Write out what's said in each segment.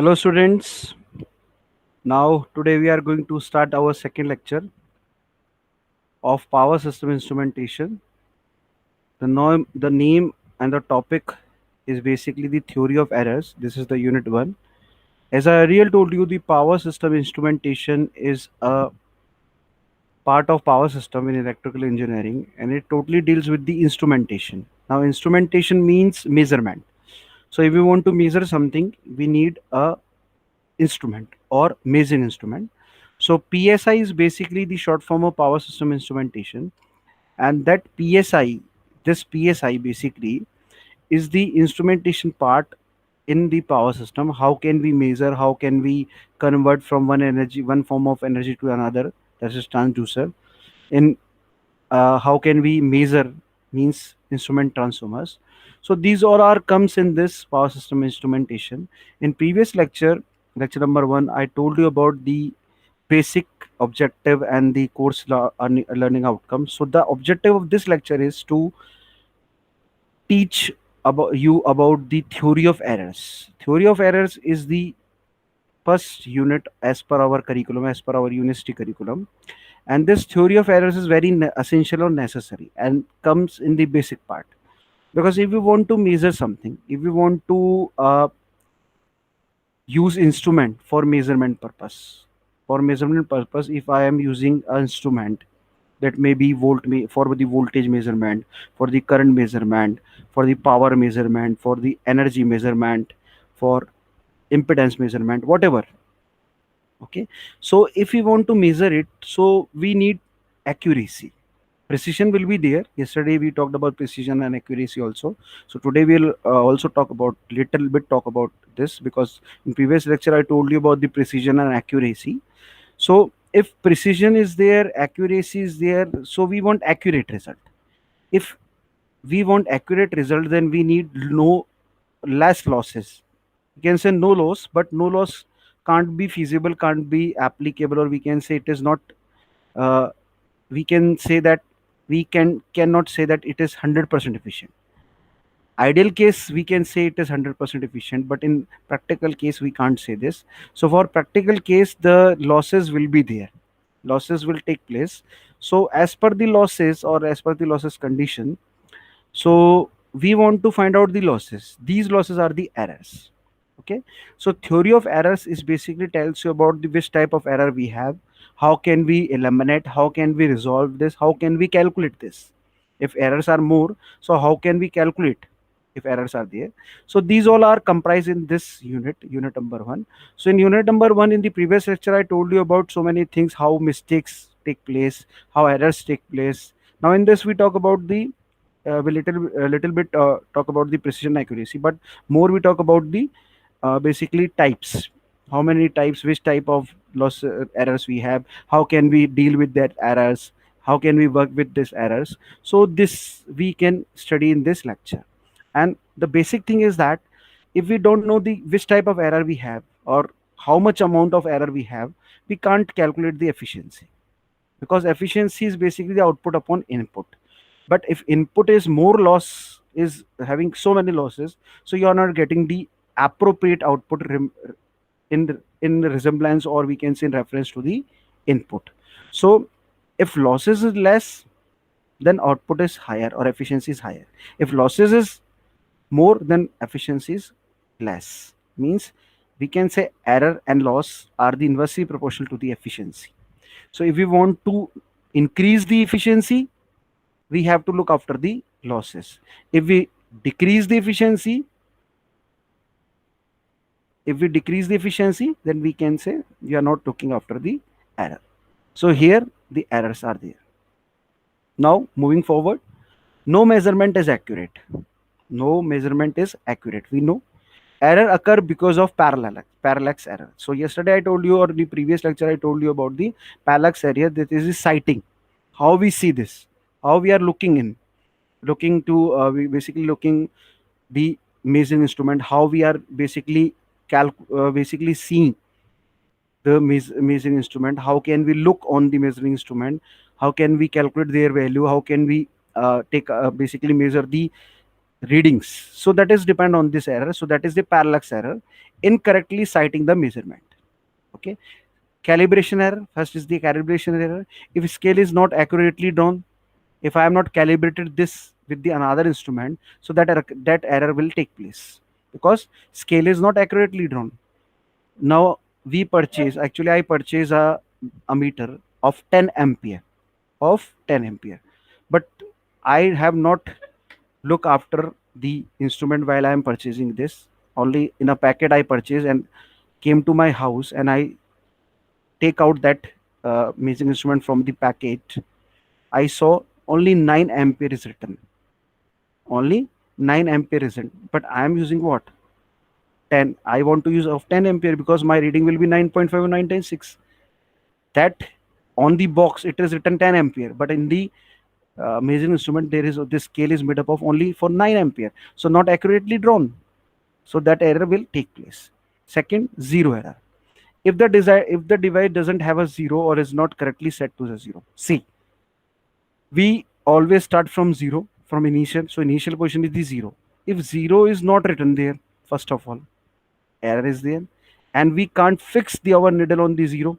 Hello students. Now today we are going to start our second lecture of power system instrumentation. The name and the topic is basically the theory of errors. This is the unit 1. As I earlier told you, the power system instrumentation is a part of power system in electrical engineering, and it totally deals with the instrumentation. Now instrumentation means measurement. So if we want to measure something, we need a instrument or measuring instrument. So PSI is basically the short form of power system instrumentation, and that this PSI basically is the instrumentation part in the power system. How can we measure? How can we convert from one form of energy to another? That is transducer. In how can we measure means instrument transformers. So these all are comes in this power system instrumentation. In previous lecture number 1, I told you about the basic objective and the learning outcome. So the objective of this lecture is to teach about the theory of errors. Theory of errors is the first unit as per our curriculum, as per our university curriculum, and this theory of errors is very essential or necessary and comes in the basic part. Because if we want to measure something, if we want to use instrument for measurement purpose, if I am using an instrument that may be for the voltage measurement, for the current measurement, for the power measurement, for the energy measurement, for impedance measurement, whatever. Okay, so if we want to measure it, so we need accuracy. Precision will be there. Yesterday we talked about precision and accuracy also. So today we'll also talk about this, because in previous lecture I told you about the precision and accuracy. So if precision is there, accuracy is there, so we want accurate result. If we want accurate result, then we need no less losses. You can say no loss, but no loss can't be feasible, can't be applicable, or we can say it is not. Uh, we can say that cannot say that it is 100% efficient. Ideal case we can say it is 100% efficient, but in practical case we can't say this. So for practical case, the losses will be there, losses will take place. So as per the losses, or as per the losses condition, so we want to find out the losses. These losses are the errors. Okay, so theory of errors is basically tells you about the which type of error we have, how can we eliminate, how can we resolve this, how can we calculate this. If errors are more, so how can we calculate if errors are there. So these all are comprised in this unit number 1. So in unit number 1, in the previous lecture I told you about so many things, how mistakes take place, how errors take place. Now in this we talk about the we little bit talk about the precision accuracy, but more we talk about the basically types. How many types, which type of loss errors we have, how can we deal with that errors, how can we work with these errors. So this we can study in this lecture. And the basic thing is that if we don't know the which type of error we have, or how much amount of error we have, we can't calculate the efficiency, because efficiency is basically the output upon input. But if input is more loss, is having so many losses, so you are not getting the appropriate output in resemblance, or we can say in reference to the input. So if losses is less, then output is higher or efficiency is higher. If losses is more, then efficiency is less. Means we can say error and loss are the inversely proportional to the efficiency. So if we want to increase the efficiency, we have to look after the losses. If we decrease the efficiency, then we can say we are not looking after the error. So here the errors are there. Now moving forward, no measurement is accurate. No measurement is accurate. We know error occur because of parallax error. So yesterday I told you, or the previous lecture I told you about the parallax error. That is the sighting. How we see this, how we are looking to we basically looking the measuring instrument, how we are basically basically seeing the measuring instrument, how can we look on the measuring instrument, how can we calculate their value, how can we take basically measure the readings. So that is depend on this error. So that is the parallax error, incorrectly citing the measurement. Okay. Calibration error. First is the calibration error. If scale is not accurately drawn, if I am not calibrated this with the another instrument, so that error will take place because scale is not accurately drawn. Now we purchase, actually I purchase a meter of 10 ampere, of 10 ampere, but I have not look after the instrument while I am purchasing this. Only in a packet I purchase and came to my house, and I take out that measuring instrument from the packet. I saw only 9 ampere is written. Only 9 ampere is written. But I am using what? 10. I want to use of 10 ampere because my reading will be 9.5 or 9.6. That on the box it is written 10 ampere, but in the measuring instrument there is this scale is made up of only for 9 ampere. So not accurately drawn. So that error will take place. Second, zero error. If the device doesn't have a zero or is not correctly set to the zero. See, we always start from zero, from initial. So initial position is the zero. If zero is not written there, first of all, error is there, and we can't fix the our needle on the zero,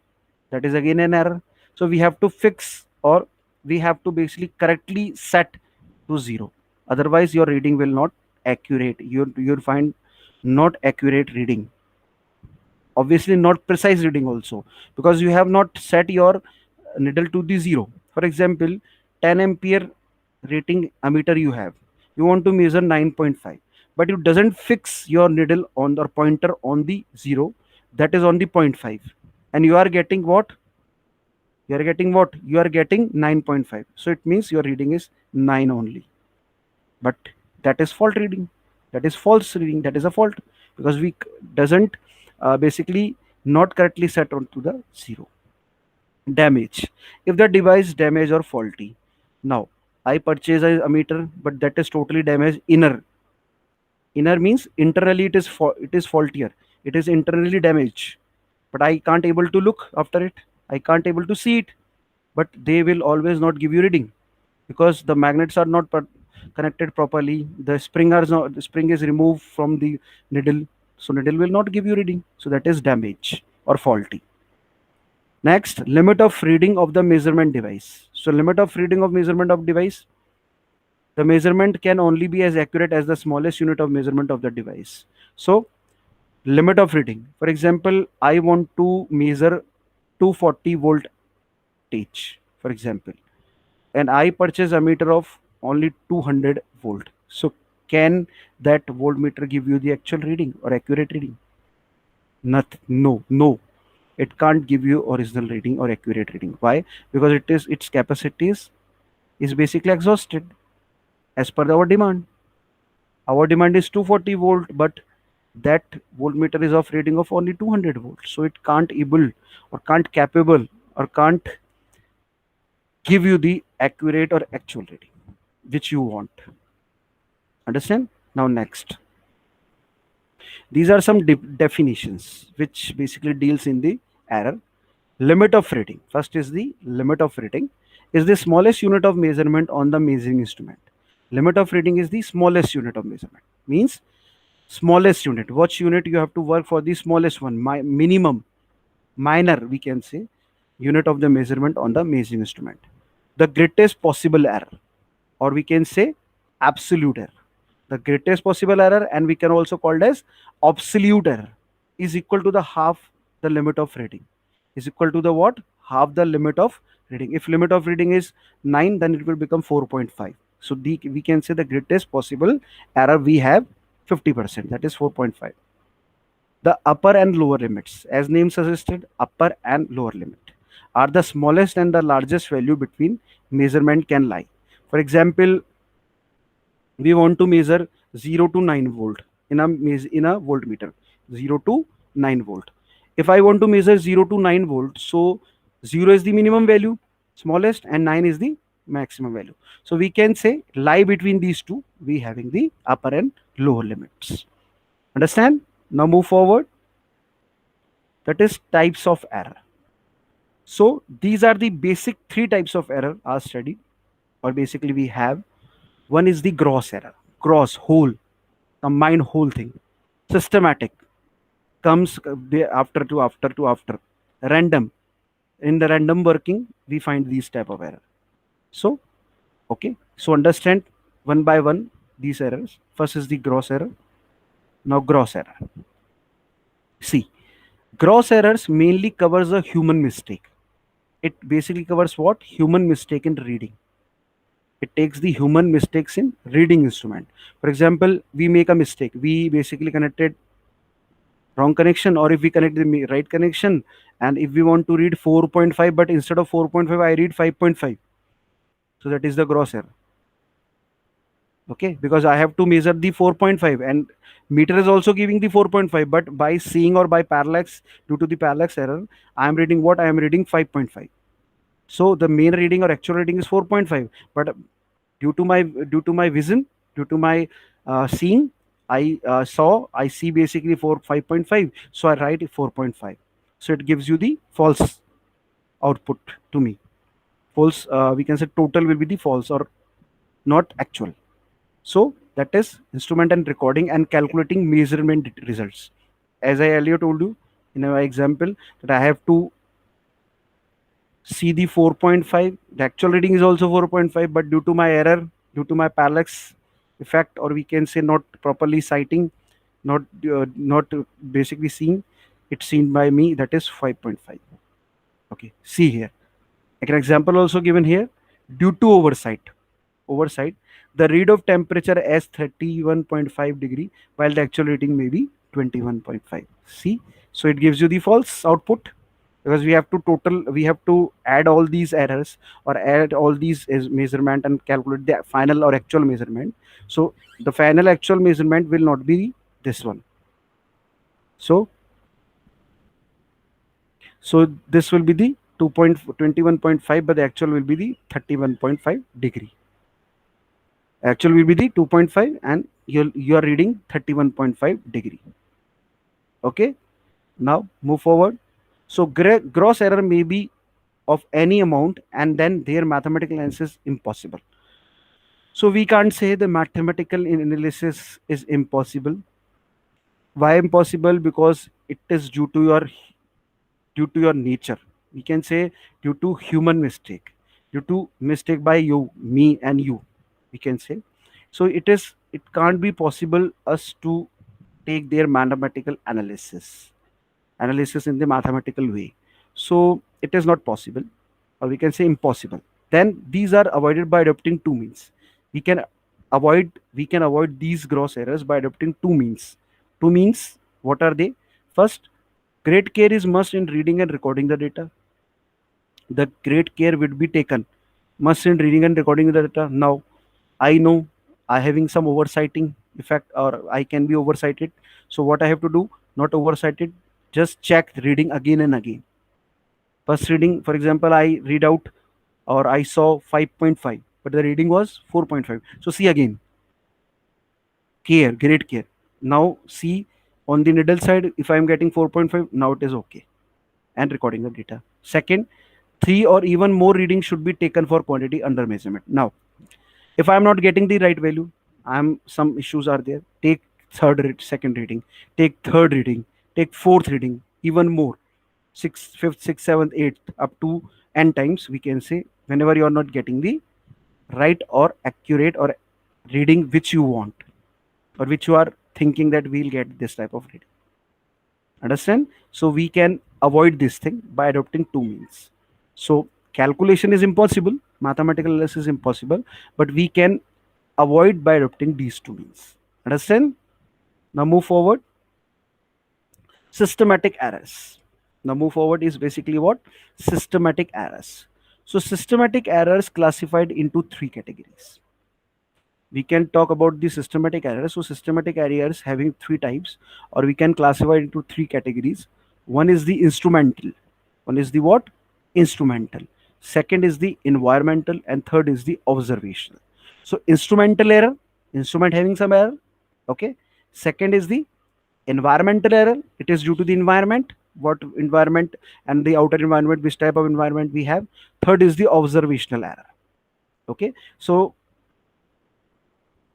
that is again an error. So we have to fix, or we have to basically correctly set to zero. Otherwise your reading will not accurate. You'll find not accurate reading, obviously not precise reading also, because you have not set your needle to the zero. For example, 10 ampere rating ammeter you have, you want to measure 9.5, but you doesn't fix your needle on the pointer on the zero, that is on the point 0.5, and you are getting what? You are getting 9.5. So it means your reading is 9 only, but that is fault reading, that is false reading, that is a fault, because we doesn't basically not correctly set onto the zero. Damage. If the device damaged or faulty, now I purchase a meter, but that is totally damaged. Inner means internally it is faultier, it is internally damaged, but I can't able to look after it, I can't able to see it. But they will always not give you reading because the magnets are not connected properly, the spring is removed from the needle, so needle will not give you reading, so that is damage or faulty. Next, limit of reading of the measurement device. So limit of reading of measurement of device, the measurement can only be as accurate as the smallest unit of measurement of the device. So limit of reading, for example, I want to measure 240 voltage, for example, and I purchase a meter of only 200 volt. So can that voltmeter give you the actual reading or accurate reading? Not, no, no. It can't give you original reading or accurate reading. Why? Because its capacity is basically exhausted as per our demand. Our demand is 240 volt, but that voltmeter is of reading of only 200 volts. So it can't able or can't capable or can't give you the accurate or actual reading which you want. Understand? Now next, these are some definitions which basically deals in the error. Limit of reading. First is the limit of reading is the smallest unit of measurement on the measuring instrument. Limit of reading is the smallest unit of measurement. Means smallest unit. Which unit you have to work for? The smallest one. Minimum, minor we can say, unit of the measurement on the measuring instrument. The greatest possible error, or we can say absolute error. The greatest possible error, and we can also call it as absolute error, is equal to the half the limit of reading. Is equal to the what? Half the limit of reading. If limit of reading is 9, then it will become 4.5. So we can say the greatest possible error we have 50%, that is 4.5. The upper and lower limits, as name suggested, upper and lower limit are the smallest and the largest value between measurement can lie. For example, we want to measure 0 to 9 volt in a voltmeter, 0 to 9 volt. If I want to measure 0 to 9 volt, so 0 is the minimum value, smallest, and 9 is the maximum value. So we can say lie between these two, we having the upper and lower limits. Understand? Now move forward. That is types of error. So these are the basic three types of error are studied, or basically we have. One is the gross error. cross, whole, combine whole thing. Systematic comes after to after to after. Random, in the random working we find these type of error. So okay, so understand one by one these errors. First is the gross error. Now gross error. See, gross errors mainly covers a human mistake. It basically covers what? Human mistake in reading. It takes the human mistakes in reading instrument. For example, we make a mistake. We basically connected wrong connection, or if we connect the right connection, and if we want to read 4.5, but instead of 4.5 I read 5.5. So that is the gross error. Okay, because I have to measure the 4.5, and meter is also giving the 4.5, but by seeing or by parallax, due to the parallax error, I am reading what? I am reading 5.5. So the main reading or actual reading is 4.5, but due to my vision, due to my seeing, I see basically 5.5, so I write 4.5. So it gives you the false output to me. False, we can say total will be the false or not actual. So that is instrument and recording and calculating measurement results. As I earlier told you in my example, that I have to see the 4.5. The actual reading is also 4.5, but due to my error, due to my parallax effect, or we can say not properly sighting, not basically seeing, it's seen by me, that is 5.5. Okay, see here. Like an example also given here. Due to oversight, the read of temperature as 31.5 degree, while the actual reading may be 21.5. See, so it gives you the false output, because we have to add all these errors, or add all these measurement and calculate the final or actual measurement. So the final actual measurement will not be this one. So this will be the 2.21.5, but the actual will be the 31.5 degree. Actual will be the 2.5, and you are reading 31.5 degree. Okay, now move forward. So gross error may be of any amount, and then their mathematical analysis is impossible. So we can't say the mathematical analysis is impossible. Why impossible? Because it is due to your nature. We can say due to human mistake, due to mistake by you, me, and you. We can say, so it can't be possible us to take their mathematical analysis in the mathematical way. So it is not possible, or we can say impossible. Then these are avoided by adopting two means. We can avoid these gross errors by adopting two means. Two means, what are they? First, great care is must in reading and recording the data. The great care would be taken must in reading and recording the data. Now I know I having some oversighting effect, or I can be oversighted. So what I have to do? Not oversighted, just check the reading again and again. First reading, for example, I read out, or I saw 5.5, but the reading was 4.5. So see again, care, great care. Now see on the needle side, if I am getting 4.5, now it is okay, and recording the data. Second, three or even more readings should be taken for quantity under measurement. Now, if I am not getting the right value, some issues are there. Take second reading, take third reading, take fourth reading, even more, sixth, fifth, sixth, seventh, eighth, up to n times. We can say whenever you are not getting the right or accurate or reading which you want, or which you are thinking that we'll get this type of reading. Understand? So we can avoid this thing by adopting two means. So calculation is impossible, mathematical analysis is impossible, but we can avoid by adopting these two means. Understand? Now move forward. Systematic errors. Now move forward is basically what? Systematic errors. So systematic errors classified into three categories. We can talk about the systematic errors. So systematic errors having three types, or we can classify it into three categories. One is the instrumental. One is the what? Instrumental. Second is the environmental, and third is the observational. So instrumental error, instrument having some error. Okay. Second is the environmental error. It is due to the environment. What environment and the outer environment, which type of environment we have. Third is the observational error. Okay. So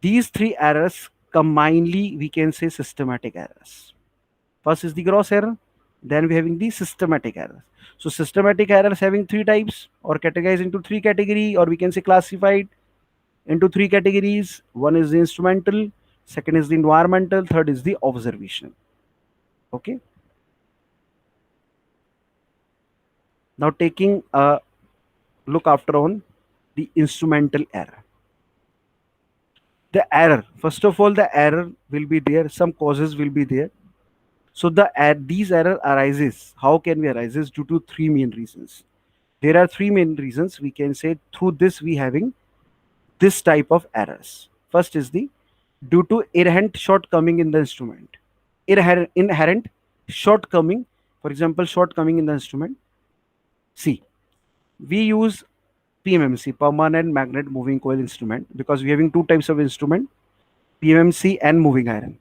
These three errors combinedly we can say systematic errors. First is the gross error, then we having the systematic errors. So systematic errors having three types, or categorized into three category, or we can say classified into three categories. One is the instrumental, second is the environmental, third is the observational. Okay. Now taking a look after on the instrumental error. The error, first of all, the error will be there, some causes will be there. So these error arises, how can we arises? Due to three main reasons. There are three main reasons we can say through this we having this type of errors. First is the due to inherent shortcoming in the instrument. Inherent shortcoming, for example, shortcoming in the instrument. See, we use PMMC, permanent magnet moving coil instrument, because we having two types of instrument, PMMC and moving iron.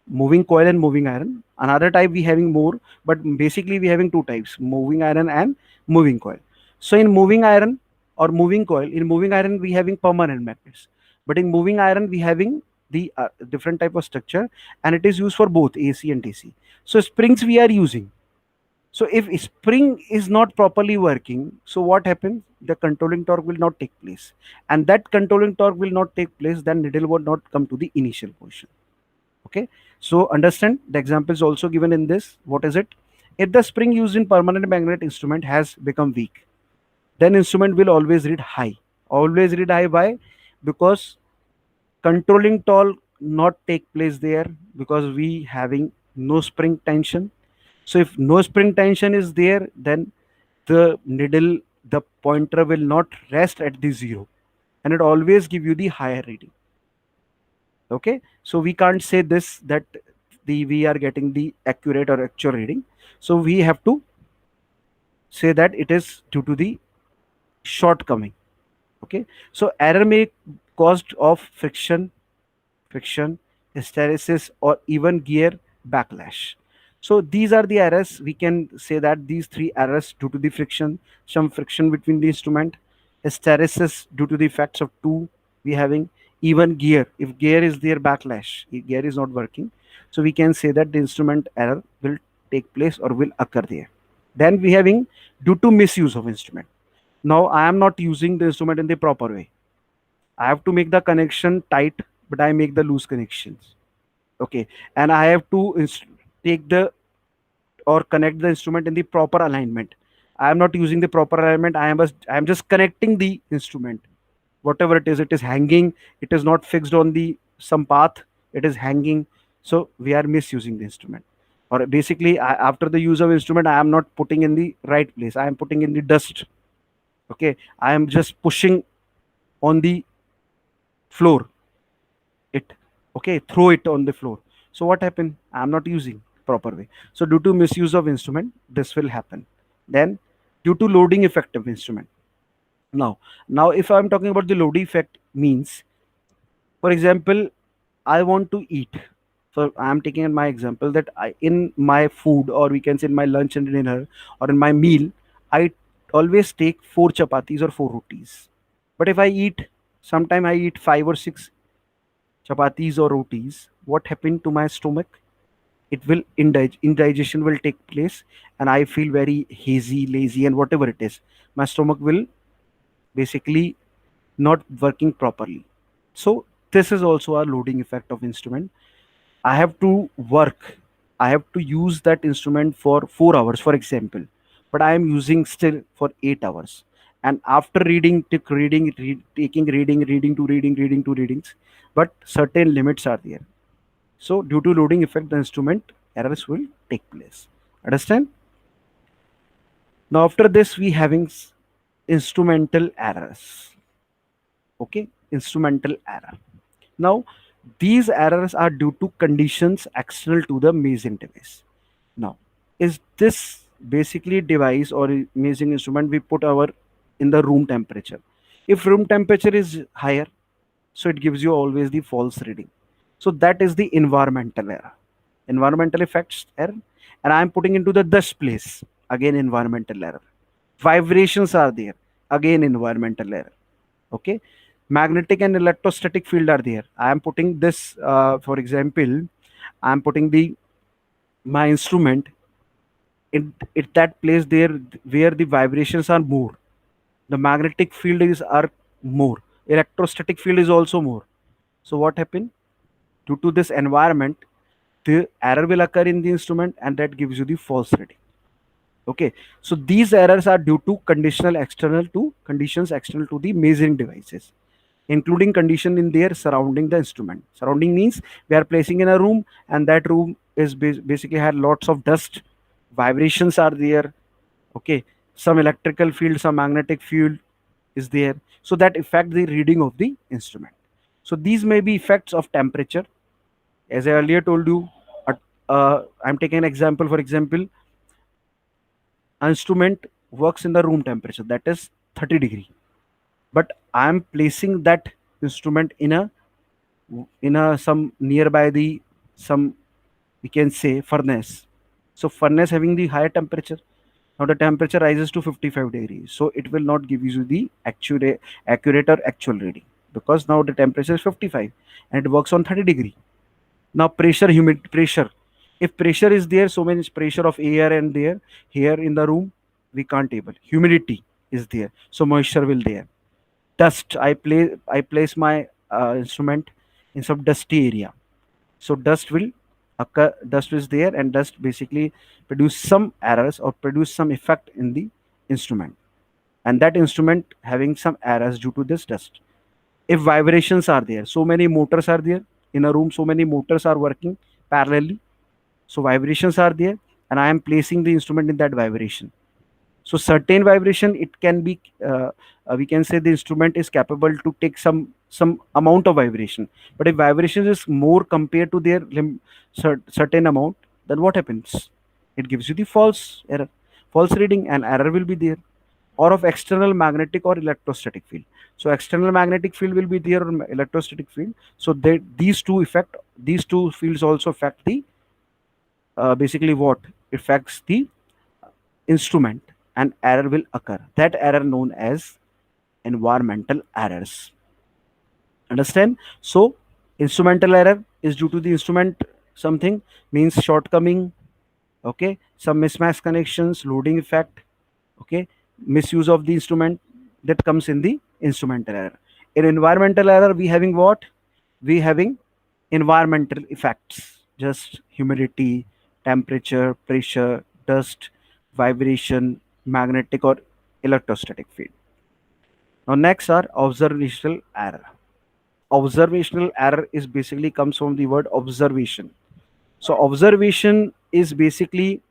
Moving coil and moving iron. Another type we having more, but basically we having two types, moving iron and moving coil. So in moving iron or moving coil, in moving iron we having permanent magnets, but in moving iron we having the different type of structure, and it is used for both AC and DC. So springs we are using. So if spring is not properly working, so what happens? The controlling torque will not take place, and that controlling torque will not take place, then needle will not come to the initial position. Okay, so understand the example is also given in this. What is it? If the spring used in permanent magnet instrument has become weak, then instrument will always read high. Always read high. Why? Because controlling torque not take place there, because we having no spring tension. So if no spring tension is there, then the needle, the pointer will not rest at the zero, and it always give you the higher reading. Okay, so we can't say this that the we are getting the accurate or actual reading. So we have to say that it is due to the shortcoming. Okay, so error may caused of friction, hysteresis, or even gear backlash. So these are the errors. We can say that these three errors due to the friction, some friction between the instrument, hysteresis due to the effects of two we having, even gear. If gear is there, backlash, if gear is not working. So we can say that the instrument error will take place or will occur there. Then we having due to misuse of instrument. Now I am not using the instrument in the proper way. I have to make the connection tight, but I make the loose connections. Okay, and I have to take the or connect the instrument in the proper alignment. I am not using the proper alignment. I am just connecting the instrument. Whatever it is hanging. It is not fixed on the some path. It is hanging. So we are misusing the instrument. Or basically, after the use of instrument, I am not putting in the right place. I am putting in the dust. Okay, I am just pushing on the floor it. Okay, throw it on the floor. So what happened? I'm not using proper way. So due to misuse of instrument, this will happen. Then due to loading effect of instrument. Now if I'm talking about the loading effect means, for example, I want to eat. So I'm taking in my example that in my food, or we can say in my lunch and dinner, or in my meal, I always take four chapatis or four rotis. But if I eat, sometime I eat five or six chapatis or rotis, what happened to my stomach? It will indigestion will take place, and I feel very hazy, lazy, and whatever it is. My stomach will basically not working properly. So this is also a loading effect of instrument. I have to work. I have to use that instrument for 4 hours, for example, but I am using still for 8 hours. And after reading, taking reading to readings, but certain limits are there. So due to loading effect, the instrument errors will take place. Understand? Now after this, we having instrumental errors. Okay, instrumental error. Now these errors are due to conditions external to the measuring device. Now, is this basically device or measuring instrument we put our in the room temperature? If room temperature is higher, so it gives you always the false reading. So that is the environmental error, environmental effects error. And I am putting into the dust place, again environmental error. Vibrations are there, again environmental error. Okay, Magnetic and electrostatic field are there. I am putting this, for example, I am putting the my instrument in that place there where the vibrations are more. The magnetic field is are more. Electrostatic field is also more. So what happened? Due to this environment, the error will occur in the instrument, and that gives you the false reading. Okay, so these errors are due to conditions external to the measuring devices, including condition in their surrounding the instrument. Surrounding means we are placing in a room, and that room is basically had lots of dust, vibrations are there. Okay, some electrical field, some magnetic field is there, so that affect the reading of the instrument. So these may be effects of temperature, as I earlier told you. I'm taking an example. For example, an instrument works in the room temperature, that is 30 degree, but I am placing that instrument in a some nearby the some, we can say, furnace. So furnace having the higher temperature, now the temperature rises to 55 degrees, so it will not give you the accurate or actual reading, because now the temperature is 55 and it works on 30 degree. Now pressure, humid pressure, if pressure is there, so many pressure of air and there, here in the room we can't able. Humidity is there, so moisture will there. Dust, I place my instrument in some dusty area, so dust will occur. Dust is there, and dust basically produce some errors or produce some effect in the instrument, and that instrument having some errors due to this dust. If vibrations are there, so many motors are there in a room, so many motors are working parallelly, so vibrations are there, and I am placing the instrument in that vibration. So certain vibration, it can be, we can say the instrument is capable to take some amount of vibration, but if vibration is more compared to their certain amount, then what happens? It gives you the false error, false reading, and error will be there. Or of external magnetic or electrostatic field. So external magnetic field will be there, or electrostatic field. So these two fields also affect the, basically what affects the instrument, and error will occur. That error known as environmental errors. Understand? So instrumental error is due to the instrument, something means shortcoming. Okay, some mismatch connections, loading effect. Okay, misuse of the instrument, that comes in the instrumental error. In environmental error, we having what? We having environmental effects, just humidity, temperature, pressure, dust, vibration, magnetic or electrostatic field. Now next are observational error. Observational error is basically comes from the word observation. So observation is basically,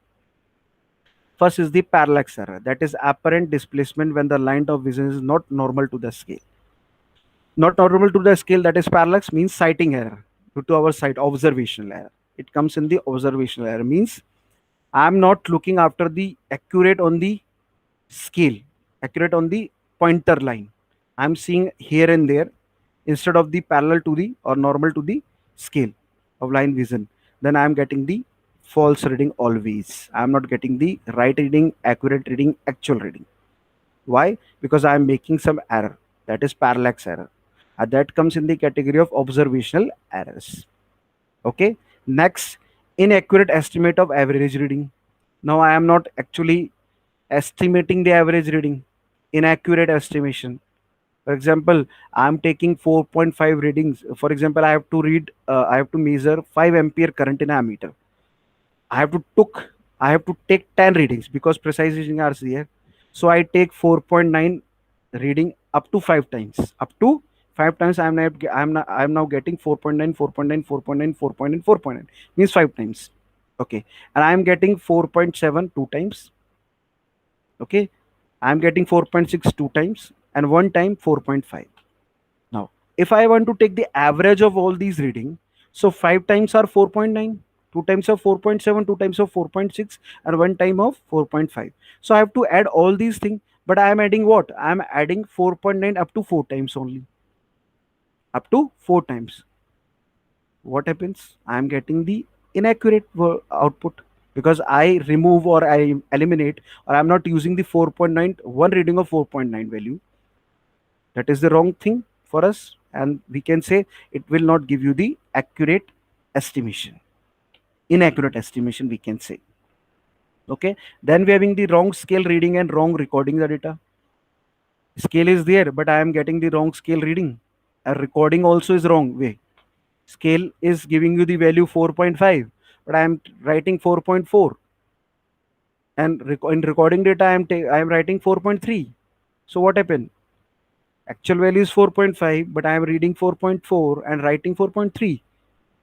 first is the parallax error, that is apparent displacement when the line of vision is not normal to the scale. Not normal to the scale, that is parallax, means sighting error due to our sight. Observational error, it comes in the observational error, means I am not looking after the accurate on the scale, accurate on the pointer line. I am seeing here and there instead of the parallel to the or normal to the scale of line vision. Then I am getting the false reading always. I am not getting the right reading, accurate reading, actual reading. Why? Because I am making some error, that is parallax error. That comes in the category of observational errors. Okay. Next, inaccurate estimate of average reading. Now I am not actually estimating the average reading. Inaccurate estimation. For example, I am taking 4.5 readings. For example, I have to measure 5 ampere current in a ammeter. I have to took I have to take 10 readings because precise reading are here. So I take 4.9 reading up to 5 times. Up to 5 times, I'm now getting 4.9, 4.9, 4.9, 4.9, 4.9, means 5 times. Okay. And I'm getting 4.7 2 times. Okay. I'm getting 4.6 2 times, and one time 4.5. Now, if I want to take the average of all these reading, so 5 times are 4.9, 2 times of 4.7, 2 times of 4.6, and one time of 4.5. So I have to add all these things, but I am adding what? I am adding 4.9 up to 4 times only. Up to 4 times. What happens? I am getting the inaccurate output, because I remove or I eliminate, or I'm not using the 4.9, one reading of 4.9 value. That is the wrong thing. for us, and we can say it will not give you the accurate estimation, inaccurate estimation, we can say. Okay, then we're having the wrong scale reading and wrong recording the data. Scale is there, but I am getting the wrong scale reading. A recording also is wrong way. Scale is giving you the value 4.5, but I am writing 4.4, and in recording data I am writing 4.3. So what happened? Actual value is 4.5, but I am reading 4.4 and writing 4.3.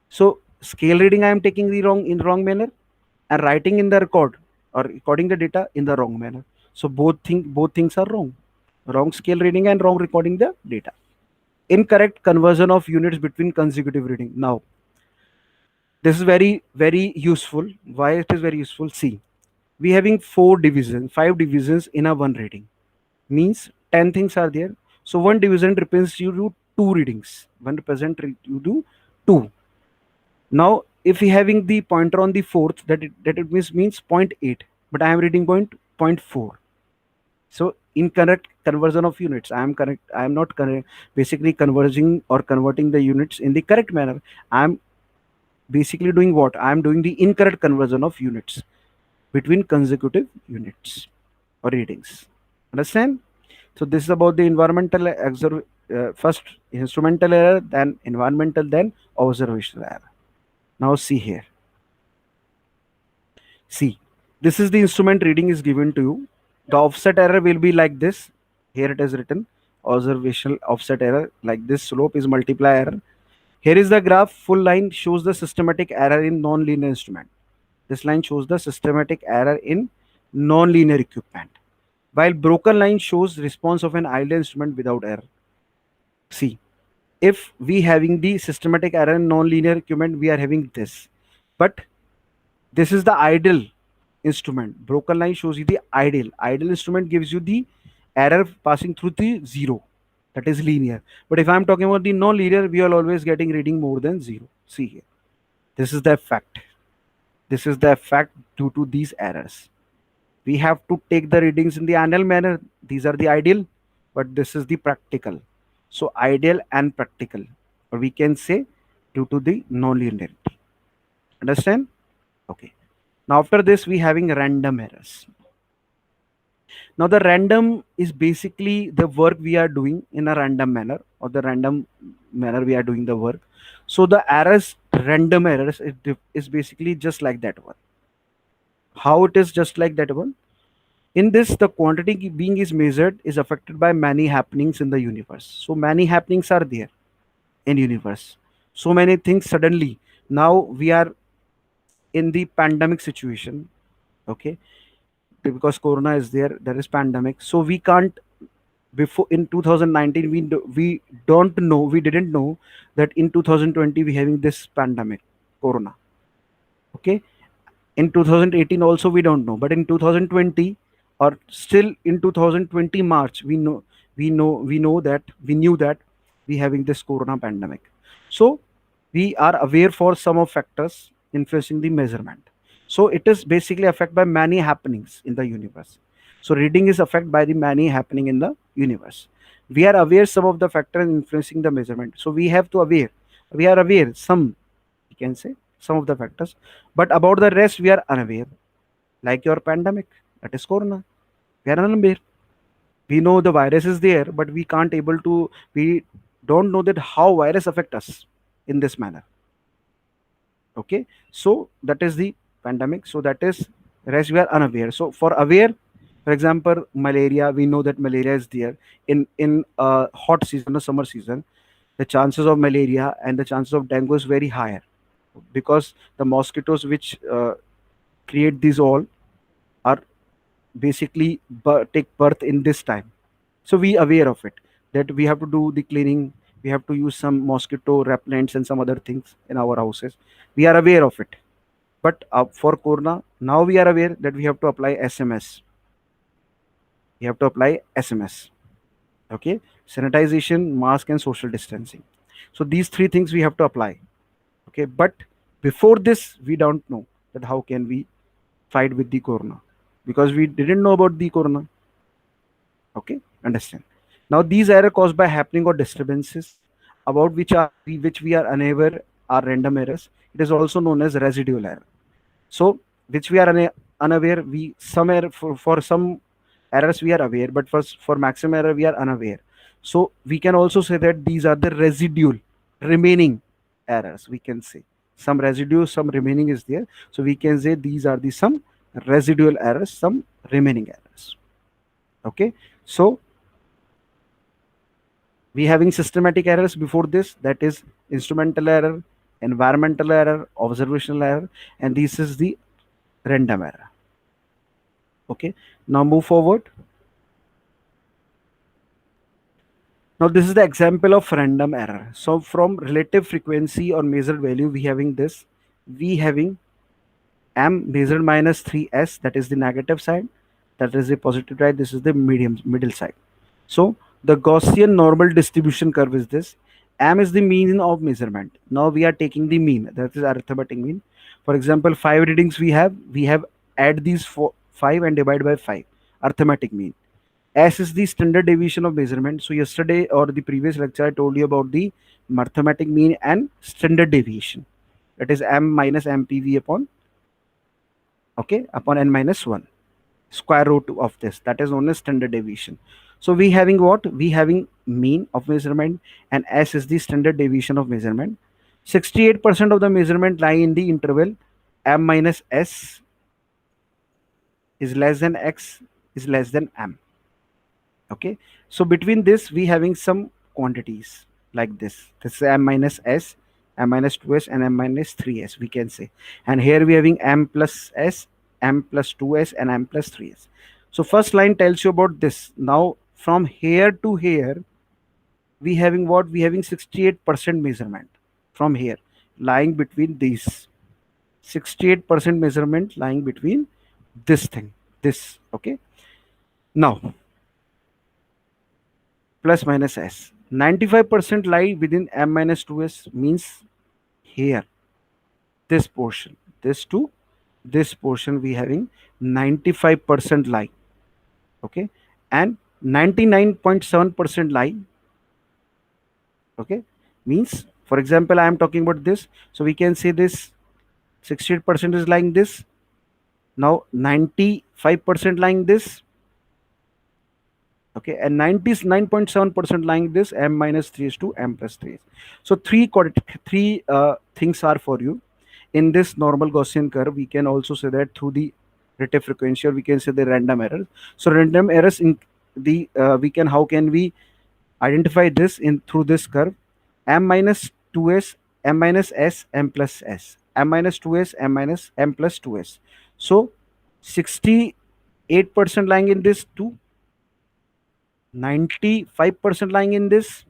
So scale reading I am taking the wrong manner, and writing in the record or recording the data in the wrong manner. So both things are wrong. Wrong scale reading and wrong recording the data. Incorrect conversion of units between consecutive reading. Now this is very useful. Why it is very useful? See, we having five divisions in a one reading. Means 10 things are there. So one division represents you do two readings. One you do two. Now, if we having the pointer on the fourth, that it means 0.8, but I am reading 0.4. So incorrect conversion of units. I am correct. I am not correct, basically converging or converting the units in the correct manner. I am basically doing what? I am doing the incorrect conversion of units between consecutive units or readings. Understand? So this is about the environmental first instrumental error, then environmental, then observational error. Now see here. See, this is the instrument reading is given to you. The offset error will be like this. Here it is written observational offset error, like this. Slope is multiply error. Here is the graph. Full line shows the systematic error in non-linear instrument. This line shows the systematic error in non-linear equipment, while broken line shows response of an ideal instrument without error. See, if we having the systematic error in non-linear equipment, we are having this, but this is the ideal instrument. Broken line shows you the ideal instrument, gives you the error passing through the zero, that is linear. But if I'm talking about the non-linear, we are always getting reading more than zero. See here, this is the effect. This is the effect due to these errors. We have to take the readings in the annual manner. These are the ideal, but this is the practical. So ideal and practical, or we can say due to the non-linearity. Understand? Okay. Now after this, we having random errors. Now the random is basically the work we are doing in a random manner, or the random manner we are doing the work. So the errors, random errors, is basically just like that one. How it is just like that one? In this, the quantity being is measured is affected by many happenings in the universe. So many happenings are there in universe. So many things suddenly. Now we are in the pandemic situation. Okay, because corona is there, there is pandemic, so we can't. Before in 2019, we don't know, we didn't know that in 2020 we having this pandemic, corona. Okay, in 2018 also we don't know, but in 2020, or still in 2020 March, we know that we knew that we having this corona pandemic. So we are aware for some of factors influencing the measurement. So it is basically affected by many happenings in the universe. So reading is affected by the many happening in the universe. We are aware some of the factors influencing the measurement. So we are aware some, you can say, some of the factors, but about the rest we are unaware. Like your pandemic, that is corona, we are unaware. We know the virus is there, but we don't know that how virus affect us in this manner. Okay, so that is the pandemic. So that is rest we are unaware. So for aware, for example, malaria, we know that malaria is there in hot season or summer season. The chances of malaria and the chances of dengue is very higher, because the mosquitoes which create these all are basically take birth in this time. So we aware of it, that we have to do the cleaning, we have to use some mosquito repellents and some other things in our houses. We are aware of it. But for corona, now we are aware that we have to apply SMS. We have to apply SMS. Okay, sanitization, mask, and social distancing. So these three things we have to apply. Okay, but before this, we don't know that how can we fight with the corona, because we didn't know about the corona. Okay, understand? Now these error caused by happening or disturbances about which we are unaware are random errors. It is also known as residual error. So which we are unaware, we some error for some errors we are aware, but for maximum error we are unaware. So we can also say that these are the residual remaining errors. We can say some residue, some remaining is there. So we can say these are the some residual errors, some remaining errors. Okay, so we having systematic errors before this, that is instrumental error, environmental error, observational error, and this is the random error. Okay, now move forward. Now this is the example of random error. So from relative frequency or measured value, we having this, we having m measured minus 3s, that is the negative side, that is the positive side, this is the middle side. So the Gaussian normal distribution curve is this. M is the mean of measurement. Now we are taking the mean, that is arithmetic mean. For example, 5 readings we have add these 5 and divide by 5, arithmetic mean. S is the standard deviation of measurement. So yesterday or the previous lecture, I told you about the mathematic mean and standard deviation. That is m minus mpv upon, okay, upon n minus 1, square root of this. That is known as standard deviation. So we having what? We having mean of measurement, and S is the standard deviation of measurement. 68% of the measurement lie in the interval m minus S is less than X is less than M. Okay, so between this we having some quantities like this is m minus S, m minus 2s, and m minus 3s, we can say. And here we having m plus S, m plus 2s, and m plus 3s. So first line tells you about this. Now from here to here we having what? We having 68% measurement from here lying between these. 68% measurement lying between this thing, this. Okay, now plus minus S. 95% lie within m minus 2s, means here, this portion, this to this portion we having 95% lie. Okay, and 99.7% lie. Okay, means for example I am talking about this, so we can say this 68% is lying this, now 95% lying this, okay, and 99.7% lying this m minus 3 is to m plus 3. So three things are for you in this normal Gaussian curve. We can also say that through the relative frequency, or we can say the random errors. So random errors in the we can, how can we identify this in through this curve? M minus 2s, m minus S, m plus S, m minus 2s, m minus m plus 2s. So 68% lying in this, 2, 95% lying in this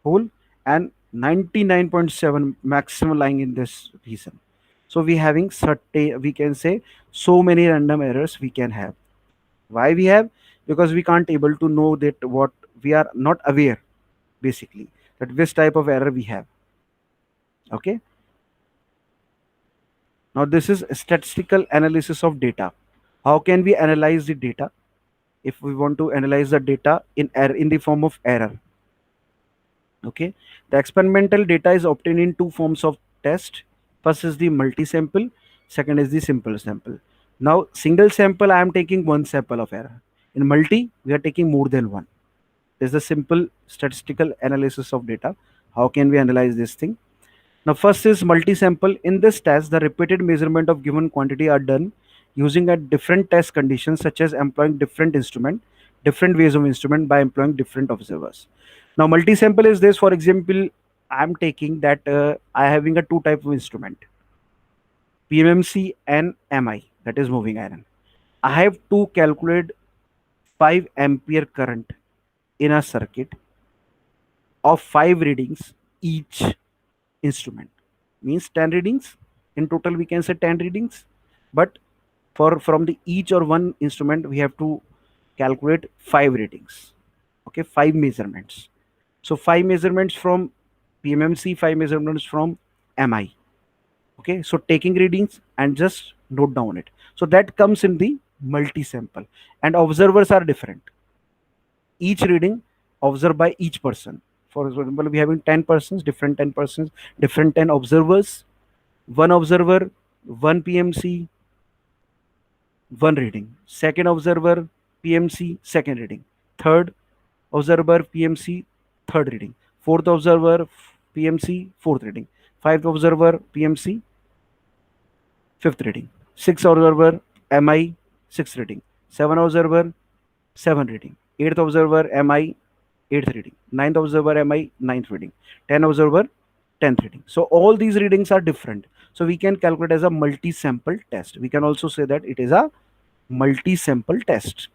hole, and 99.7 maximum lying in this region. So we having certain, we can say so many random errors we can have. Why we have? Because we can't able to know that what we are not aware, basically, that which type of error we have. Okay, now this is statistical analysis of data. How can we analyze the data? If we want to analyze the data in error, in the form of error. Okay, the experimental data is obtained in two forms of test. First is the multi-sample, second is the simple sample. Now single sample I am taking one sample of error. In multi we are taking more than one. This is the simple statistical analysis of data. How can we analyze this thing? Now first is multi-sample. In this test, the repeated measurement of given quantity are done using a different test conditions, such as employing different instrument, different ways of instrument, by employing different observers. Now multi-sample is this. For example, I'm taking that I having a two type of instrument, PMMC and MI, that is moving iron. I have to calculate 5 ampere current in a circuit of 5 readings each instrument, means 10 readings in total, we can say 10 readings. But for from the each or one instrument we have to calculate 5 readings. Okay, 5 measurements. So 5 measurements from PMMC, 5 measurements from MI. Okay, so taking readings and just note down it. So that comes in the multi sample, and observers are different. each reading observed by each person. For example, we having 10 persons, different 10 persons, different 10 observers, one observer, one PMC, one reading. Second observer, PMC, second reading. Third observer, PMC, third reading. Fourth observer, PMC, fourth reading. Fifth observer, PMC, fifth reading. Sixth observer, MI, sixth reading. Seven observer, seven reading. Eighth observer, MI, eighth reading. Ninth observer, MI, ninth reading. 10 observer, 10th reading. So all these readings are different. So we can calculate as a multi-sample test. We can also say that it is a multi-sample test.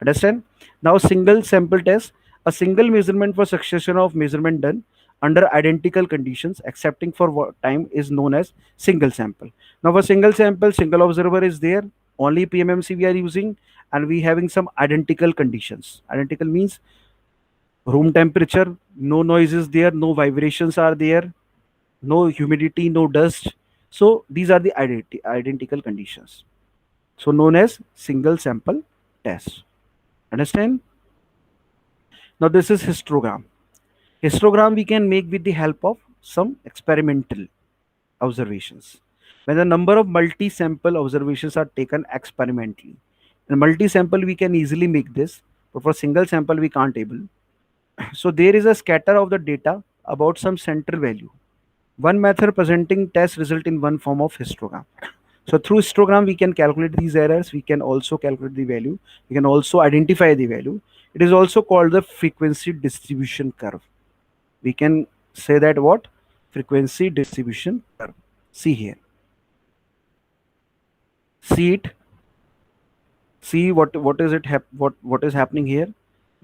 Understand? Now single sample test, a single measurement for succession of measurement done under identical conditions excepting for time is known as single sample. Now for single sample, single observer is there, only PMMC we are using, and we having some identical conditions. Identical means room temperature, no noise is there, no vibrations are there, no humidity, no dust. So these are the identical conditions. So known as single sample test. Understand? Now this is histogram. Histogram we can make with the help of some experimental observations. When the number of multi-sample observations are taken experimentally. In multi-sample we can easily make this, but for single sample we can't able. So there is a scatter of the data about some center value. One method presenting test result in one form of histogram. So through histogram, we can calculate these errors. We can also calculate the value. We can also identify the value. It is also called the frequency distribution curve. We can say that what? Frequency distribution curve. See here. See it. See what is it what is happening here.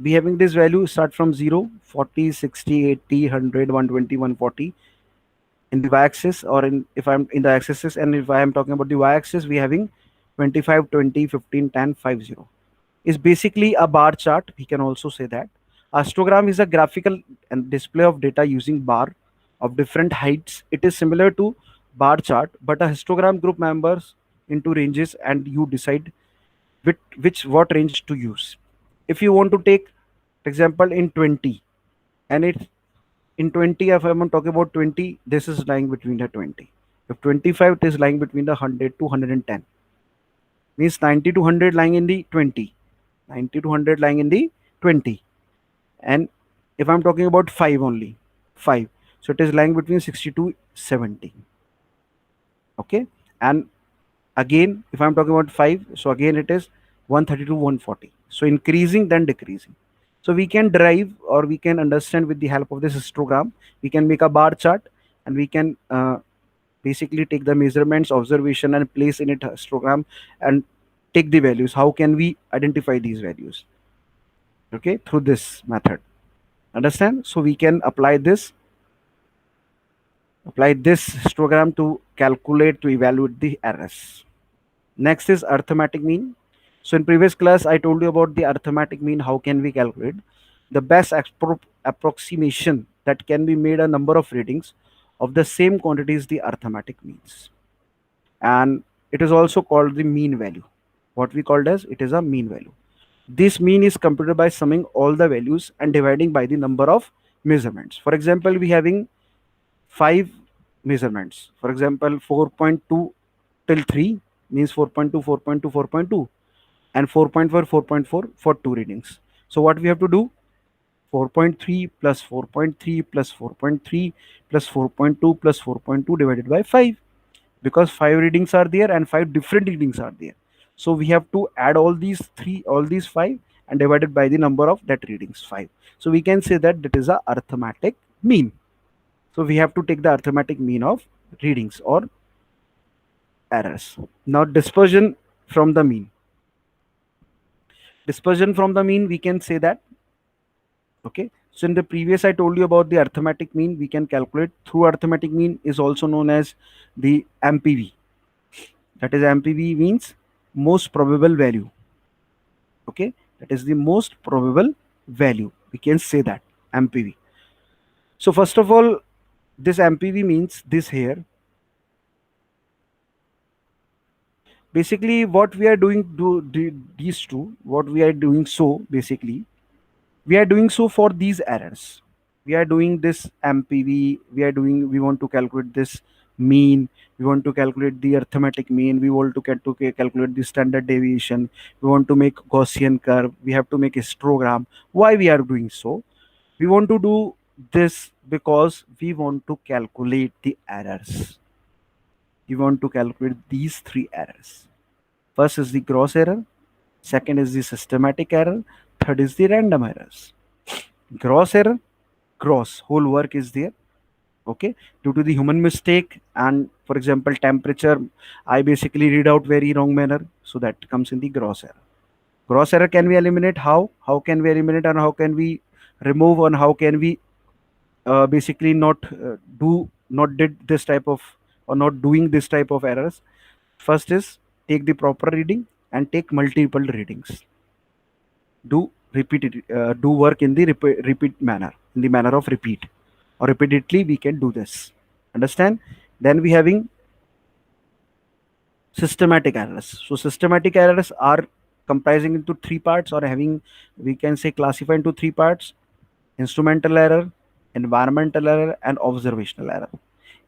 We having this value start from 0, 40, 60, 80, 100, 120, 140 in the y-axis, or in if I'm in the axis, and if I am talking about the y-axis, we having 25, 20, 15, 10, 50. Is basically a bar chart. We can also say that a histogram is a graphical and display of data using bar of different heights. It is similar to bar chart, but a histogram group members into ranges, and you decide which what range to use. If you want to take example in 20, and it in 20, if I'm talking about 20, this is lying between the 20. If 25, it is lying between the 100 to 110. Means 90 to 100 lying in the 20. 90 to 100 lying in the 20. And if I'm talking about 5 only, 5. So it is lying between 60 to 70. Okay. And again, if I'm talking about 5, so again it is 130 to 140. So increasing then decreasing. So we can derive, or we can understand with the help of this histogram. We can make a bar chart, and we can basically take the measurements, observation, and place in it histogram, and take the values. How can we identify these values? Okay, through this method. Understand? So we can apply this histogram to calculate, to evaluate the errors. Next is arithmetic mean. So in previous class, I told you about the arithmetic mean. How can we calculate? The best approximation that can be made a number of readings of the same quantity is the arithmetic means. And it is also called the mean value. What we called as, it is a mean value. This mean is computed by summing all the values and dividing by the number of measurements. For example, we having 5 measurements. For example, 4.2 till 3 means 4.2, 4.2, 4.2, and 4.4, 4.4 for 2 readings. So what we have to do? 4.3 plus 4.3 plus 4.3 plus 4.2 plus 4.2 divided by 5, because 5 readings are there and 5 different readings are there. So we have to add all these 5 and divided by the number of that readings, 5. So we can say that that is a arithmetic mean. So we have to take the arithmetic mean of readings or errors. Now dispersion from the mean. Dispersion from the mean, we can say that, okay. So in the previous, I told you about the arithmetic mean. We can calculate through arithmetic mean, is also known as the MPV. That is, MPV means most probable value. Okay, that is the most probable value. We can say that MPV. So first of all, this MPV means this here. Basically, what we are doing, these two, what we are doing, so basically We are doing so for these errors. We are doing this MPV. We want to calculate this mean. We want to calculate the arithmetic mean. We want to calculate the standard deviation. We want to make Gaussian curve. We have to make histogram. Why we are doing so? We want to do this because we want to calculate the errors. We want to calculate these three errors. First is the gross error, second is the systematic error, third is the random errors. Gross error, gross, whole work is there. Okay, due to the human mistake, and for example, temperature, I basically read out very wrong manner, so that comes in the gross error. Gross error can we eliminate? How can we eliminate, and how can we remove, and how can we basically not did this type of, or not doing this type of errors? First is take the proper reading and take multiple readings. Do repeat it, do work in the repeat manner, in the manner of repeat, or repeatedly we can do this. Understand? Then we having systematic errors. So systematic errors are comprising into three parts, or having, we can say, classify into three parts: instrumental error, environmental error, and observational error.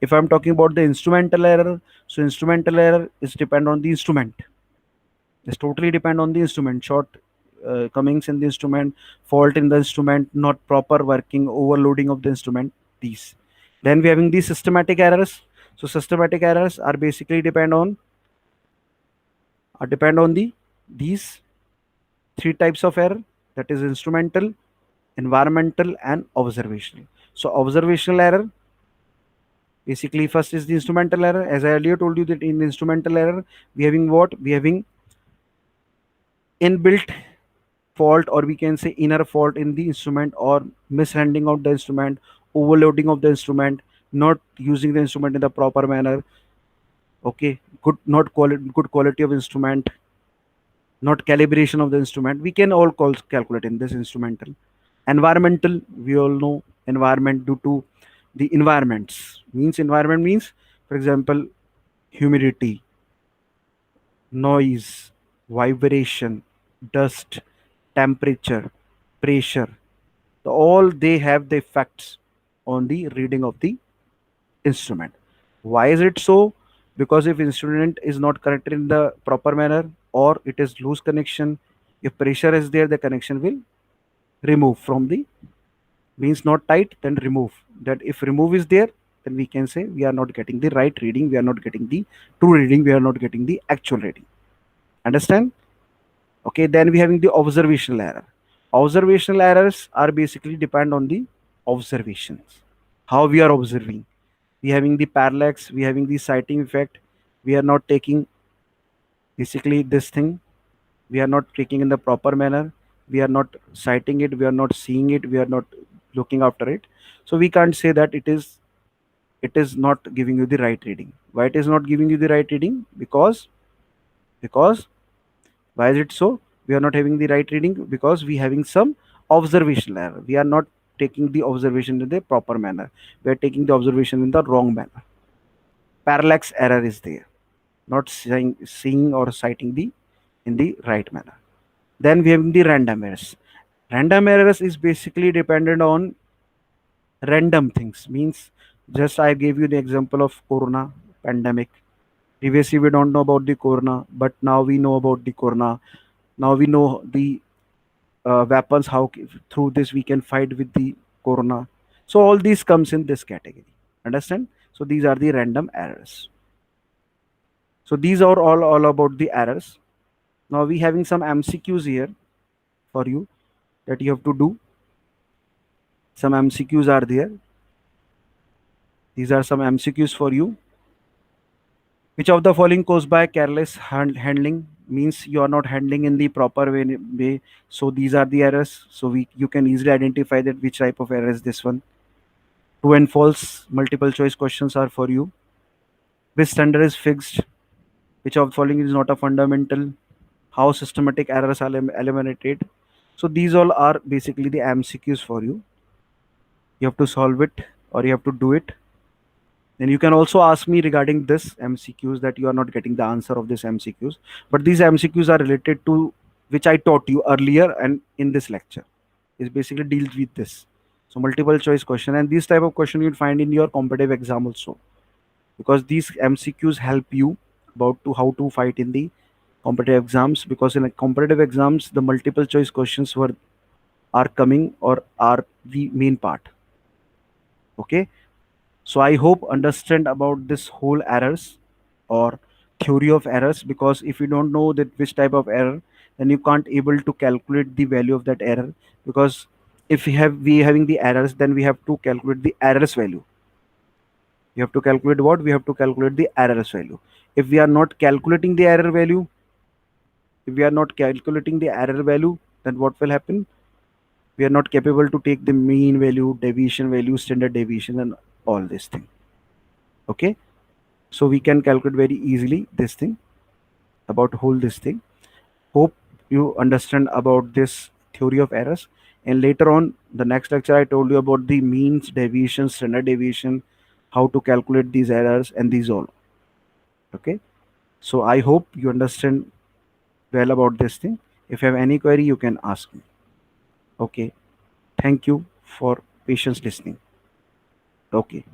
If I'm talking about the instrumental error, so instrumental error is depend on the instrument. It's totally depend on the instrument. Short comings in the instrument, fault in the instrument, not proper working, overloading of the instrument. These. Then we having these systematic errors. So systematic errors are basically depend on the these three types of error, that is instrumental, environmental, and observational. So observational error, basically first is the instrumental error. As I earlier told you that in the instrumental error we having what? We having inbuilt fault, or we can say inner fault in the instrument, or mishandling of the instrument, overloading of the instrument, not using the instrument in the proper manner. Okay, good quality of instrument, not calibration of the instrument. We can all calculate in this instrumental. Environmental, we all know environment, due to the environments. Environment means, for example, humidity, noise, vibration, dust, temperature, pressure. All they have the effects on the reading of the instrument. Why is it so? Because if instrument is not connected in the proper manner, or it is loose connection, if pressure is there, the connection will remove from the, means not tight, then remove. That if remove is there, then we can say we are not getting the right reading, we are not getting the true reading, we are not getting the actual reading. Understand? Okay, then we having the observational error. Observational errors are basically depend on the observations, how we are observing. We having the parallax, we having the sighting effect, we are not taking basically this thing, we are not taking in the proper manner, we are not sighting it, we are not seeing it, we are not looking after it. So we can't say that it is not giving you the right reading. Why it is not giving you the right reading? Because why is it so? We are not having the right reading because we having some observational error. We are not taking the observation in the proper manner. We are taking the observation in the wrong manner. Parallax error is there, not seeing or citing the in the right manner. Then we have the random errors. Random errors is basically dependent on random things. Means, just I gave you the example of corona pandemic. Previously we don't know about the corona, but now we know about the corona. Now we know the weapons, how through this we can fight with the corona. So all these comes in this category. Understand? So these are the random errors. So these are all about the errors. Now we having some MCQs here for you that you have to do. Some MCQs are there. These are some MCQs for you. Which of the following caused by careless handling? Means you are not handling in the proper way. So these are the errors. So you can easily identify that which type of error is this one. True and false multiple choice questions are for you. Which standard is fixed? Which of the following is not a fundamental? How systematic errors are eliminated? So these all are basically the MCQs for you. You have to solve it, or you have to do it. Then you can also ask me regarding this MCQs that you are not getting the answer of this MCQs. But these MCQs are related to which I taught you earlier and in this lecture. is basically deals with this. So multiple choice question, and this type of question you'll find in your competitive exam also, because these MCQs help you about to how to fight in the competitive exams, because in a competitive exams the multiple choice questions were are coming or are the main part. Okay, so I hope understand about this whole errors or theory of errors, because if you don't know that which type of error, then you can't able to calculate the value of that error. Because if we having the errors, then we have to calculate the errors value. You have to calculate what? We have to calculate the errors value. If we are not calculating the error value, if we are not calculating the error value, then what will happen? We are not capable to take the mean value, deviation value, standard deviation, and all this thing. Okay, so we can calculate very easily this thing about whole this thing. Hope you understand about this theory of errors. And later on, the next lecture, I told you about the means, deviation, standard deviation, how to calculate these errors, and these all. Okay, so I hope you understand well about this thing. If you have any query, you can ask me. Okay, thank you for patience listening. Okay.